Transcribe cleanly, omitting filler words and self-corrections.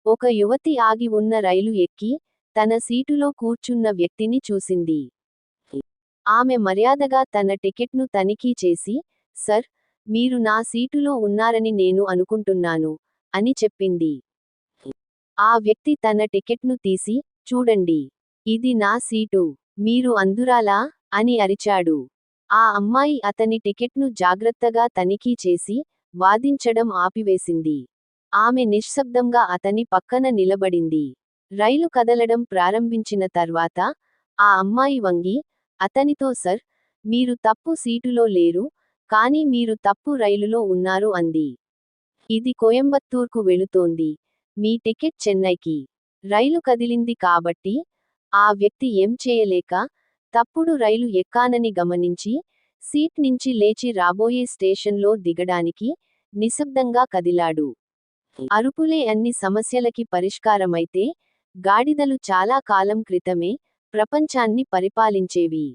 ఒక యువతి ఆగి ఉన్న రైలు ఎక్కి, తన సీటులో కూర్చున్న వ్యక్తిని చూసింది. ఆమె మర్యాదగా తన టికెట్ను తనిఖీ చేసి, సర్, మీరు నా సీటులో ఉన్నారని నేను అనుకుంటున్నాను, అని చెప్పింది. ఆ వ్యక్తి తన టికెట్ను తీసి, చూడండి. ఇది నా సీటు. మీరు అంధురాలా? అని అరిచాడు. ఆ అమ్మాయి అతని టికెట్ను జాగ్రత్తగా తనిఖీ చేసి, వాదించడం ఆపివేసింది. ఆమె నిశ్శబ్దంగా అతని పక్కన నిలబడింది. రైలు కదలడం ప్రారంభించిన తర్వాత, ఆ అమ్మాయి వంగి, అతనితో సర్, మీరు తప్పు సీటులో లేరు, కానీ మీరు తప్పు రైలులో ఉన్నారు అంది. ఇది కోయంబత్తూర్కు వెళుతోంది. మీ టికెట్ చెన్నైకి. రైలు కదిలింది కాబట్టి, ఆ వ్యక్తి ఏం చేయలేక, తప్పుడు రైలు ఎక్కానని గమనించి, సీట్ నుంచి లేచి రాబోయే స్టేషన్లో దిగడానికి, నిశ్శబ్దంగా కదిలాడు. అరుపులే అన్ని సమస్యలకి పరిష్కారమైతే, గాడిదలు చాలా కాలం క్రితమే, ప్రపంచాన్ని పరిపాలించేవి.